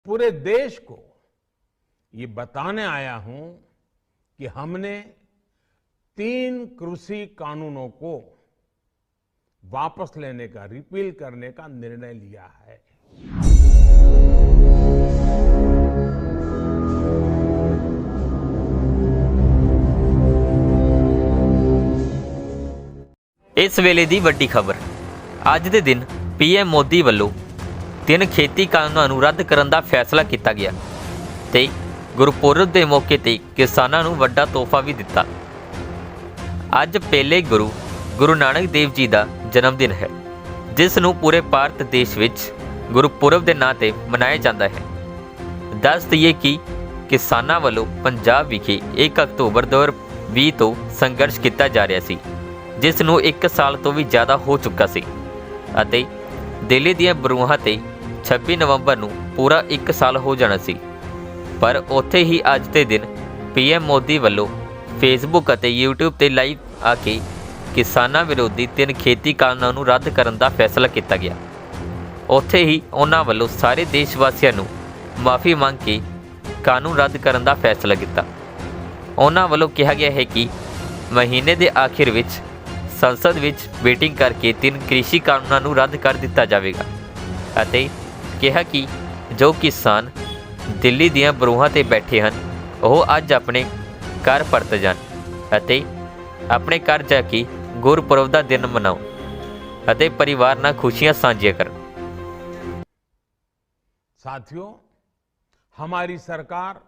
पूरे देश को ये बताने आया हूं कि हमने 3 कृषि कानूनों को वापस लेने का, रिपील करने का निर्णय लिया है। इस वेले ਦੀ ਵੱਡੀ ਖਬਰ। ਅੱਜ ਦੇ ਦਿਨ ਪੀਐਮ ਮੋਦੀ ਵੱਲੋਂ 3 ਖੇਤੀ ਕਾਨੂੰਨਾਂ ਨੂੰ ਰੱਦ ਕਰਨ ਦਾ ਫੈਸਲਾ ਕੀਤਾ ਗਿਆ ਤੇ ਗੁਰਪੁਰਬ ਦੇ ਮੌਕੇ ਤੇ ਕਿਸਾਨਾਂ ਨੂੰ ਵੱਡਾ ਤੋਹਫਾ ਵੀ ਦਿੱਤਾ। ਅੱਜ ਪਹਿਲੇ ਗੁਰੂ ਨਾਨਕ ਦੇਵ ਜੀ ਦਾ ਜਨਮ ਦਿਨ ਹੈ, ਜਿਸ ਨੂੰ ਪੂਰੇ ਭਾਰਤ ਦੇਸ਼ ਵਿੱਚ ਗੁਰਪੁਰਬ ਦੇ ਨਾਂ ਤੇ ਮਨਾਇਆ ਜਾਂਦਾ ਹੈ। ਦੱਸ ਦਈਏ ਕਿ ਕਿਸਾਨਾਂ ਵੱਲੋਂ ਪੰਜਾਬ ਵਿਖੇ 1 ਅਕਤੂਬਰ 2020 ਤੋਂ ਸੰਘਰਸ਼ ਕੀਤਾ ਜਾ ਰਿਹਾ ਸੀ, ਜਿਸ ਨੂੰ 1 ਸਾਲ ਤੋਂ ਵੀ ਜ਼ਿਆਦਾ ਹੋ ਚੁੱਕਾ ਸੀ ਅਤੇ ਦਿੱਲੀ ਦੀਆਂ ਬਰੂਹਾਂ ਤੇ 26 ਨਵੰਬਰ ਨੂੰ ਪੂਰਾ 1 ਸਾਲ ਹੋ ਜਾਣਾ ਸੀ। ਪਰ ਉੱਥੇ ਹੀ ਅੱਜ ਦੇ ਦਿਨ ਪੀਐਮ ਮੋਦੀ ਵੱਲੋਂ ਫੇਸਬੁੱਕ ਅਤੇ YouTube ਤੇ ਲਾਈਵ ਆ ਕੇ ਕਿਸਾਨਾਂ ਵਿਰੋਧੀ 3 ਖੇਤੀ ਕਾਨੂੰਨਾਂ ਨੂੰ ਰੱਦ ਕਰਨ ਦਾ ਫੈਸਲਾ ਕੀਤਾ ਗਿਆ। ਉੱਥੇ ਹੀ ਉਹਨਾਂ ਵੱਲੋਂ ਸਾਰੇ ਦੇਸ਼ ਵਾਸੀਆਂ ਨੂੰ ਮਾਫੀ ਮੰਗ ਕੇ ਕਾਨੂੰਨ ਰੱਦ ਕਰਨ ਦਾ ਫੈਸਲਾ ਕੀਤਾ। ਉਹਨਾਂ ਵੱਲੋਂ ਕਿਹਾ ਗਿਆ ਹੈ ਕਿ ਮਹੀਨੇ ਦੇ ਆਖਿਰ ਵਿੱਚ ਸੰਸਦ ਵਿੱਚ ਮੀਟਿੰਗ ਕਰਕੇ 3 ਕ੍ਰਿਸ਼ੀ ਕਾਨੂੰਨਾਂ ਨੂੰ ਰੱਦ ਕਰ ਦਿੱਤਾ ਜਾਵੇਗਾ ਅਤੇ ਕਿਹਾ ਕਿ ਜੋ ਕਿਸਾਨ ਦਿੱਲੀ ਦੀਆਂ ਬਰੂਹਾਂ ਤੇ ਬੈਠੇ ਹਨ, ਉਹ ਅੱਜ ਆਪਣੇ ਘਰ ਪਰਤ ਜਾਣ ਅਤੇ ਆਪਣੇ ਘਰ ਜਾ ਕੇ ਗੁਰਪੁਰਬ ਦਾ ਦਿਨ ਮਨਾਉਣ ਅਤੇ ਪਰਿਵਾਰ ਨਾਲ ਖੁਸ਼ੀਆਂ ਸਾਂਝੀਆਂ ਕਰਨ। साथियों, हमारी सरकार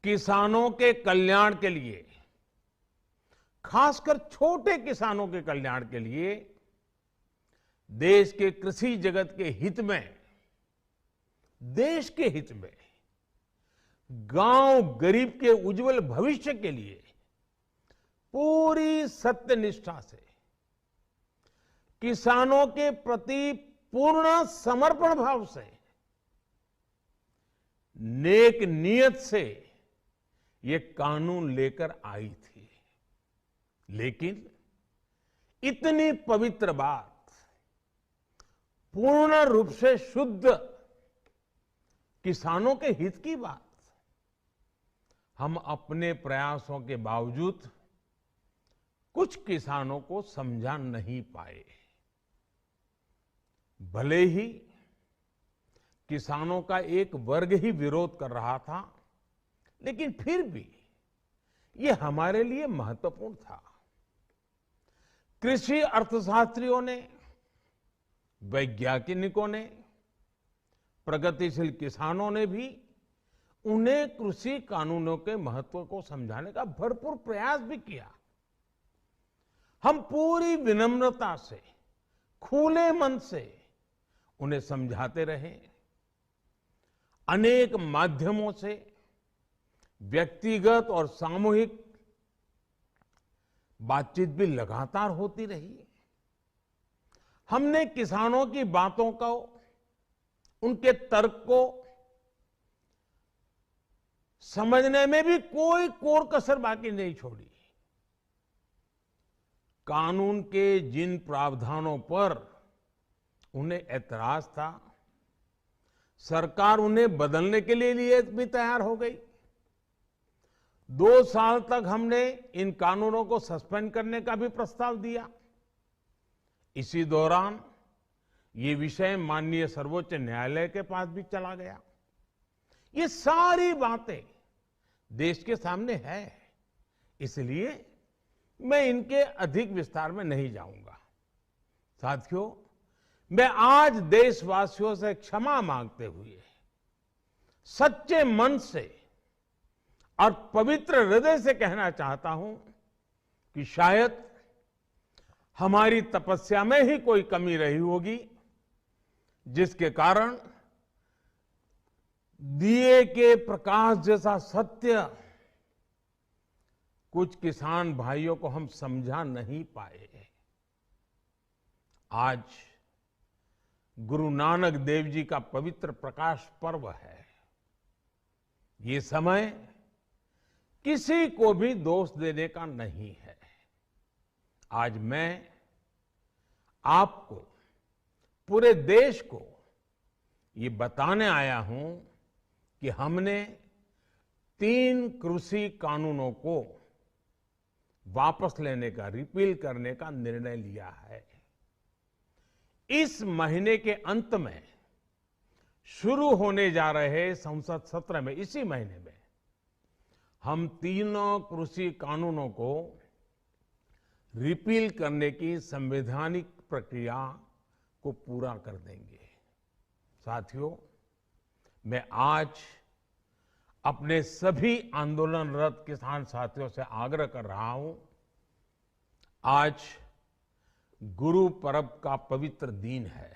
किसानों के कल्याण के लिए, खासकर छोटे किसानों के कल्याण के लिए, देश के कृषि जगत के हित में, देश के हित में, गांव गरीब के उज्जवल भविष्य के लिए पूरी सत्यनिष्ठा से, किसानों के प्रति पूर्ण समर्पण भाव से, नेक नियत से ये कानून लेकर आई थी। लेकिन इतनी पवित्र बात, पूर्ण रूप से शुद्ध किसानों के हित की बात, हम अपने प्रयासों के बावजूद कुछ किसानों को समझा नहीं पाए। भले ही किसानों का एक वर्ग ही विरोध कर रहा था, लेकिन फिर भी ये हमारे लिए महत्वपूर्ण था। कृषि अर्थशास्त्रियों ने, वैज्ञानिकों ने, प्रगतिशील किसानों ने भी उन्हें कृषि कानूनों के महत्व को समझाने का भरपूर प्रयास भी किया। हम पूरी विनम्रता से, खुले मन से उन्हें समझाते रहे। अनेक माध्यमों से व्यक्तिगत और सामूहिक बातचीत भी लगातार होती रही। हमने किसानों की बातों को, उनके तर्क को समझने में भी कोई कोर कसर बाकी नहीं छोड़ी। कानून के जिन प्रावधानों पर उन्हें ऐतराज था, सरकार उन्हें बदलने के लिए भी तैयार हो गई। 2 साल तक हमने इन कानूनों को सस्पेंड करने का भी प्रस्ताव दिया। इसी दौरान ये विषय माननीय सर्वोच्च न्यायालय के पास भी चला गया। ये सारी बातें देश के सामने है, इसलिए मैं इनके अधिक विस्तार में नहीं जाऊंगा। साथियों, मैं आज देशवासियों से क्षमा मांगते हुए सच्चे मन से और पवित्र हृदय से कहना चाहता हूं कि शायद हमारी तपस्या में ही कोई कमी रही होगी, जिसके कारण दिए के प्रकाश जैसा सत्य कुछ किसान भाइयों को हम समझा नहीं पाए। आज गुरु नानक देव जी का पवित्र प्रकाश पर्व है। ये समय किसी को भी दोष देने का नहीं है। आज मैं आपको, पूरे देश को ये बताने आया हूं कि हमने 3 कृषि कानूनों को वापस लेने का, रिपील करने का निर्णय लिया है। इस महीने के अंत में शुरू होने जा रहे संसद सत्र में, इसी महीने में, हम तीनों कृषि कानूनों को रिपील करने की संवैधानिक प्रक्रिया को पूरा कर देंगे। साथियों, मैं आज अपने सभी आंदोलनरत किसान साथियों से आग्रह कर रहा हूं, आज गुरु पर्व का पवित्र दिन है।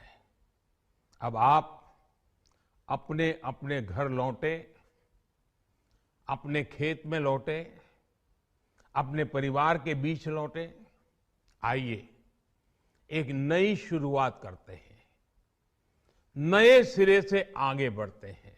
अब आप अपने अपने घर लौटे, अपने खेत में लौटे, अपने परिवार के बीच लौटे। आइए एक नई शुरुआत करते हैं, नए सिरे से आगे बढ़ते हैं।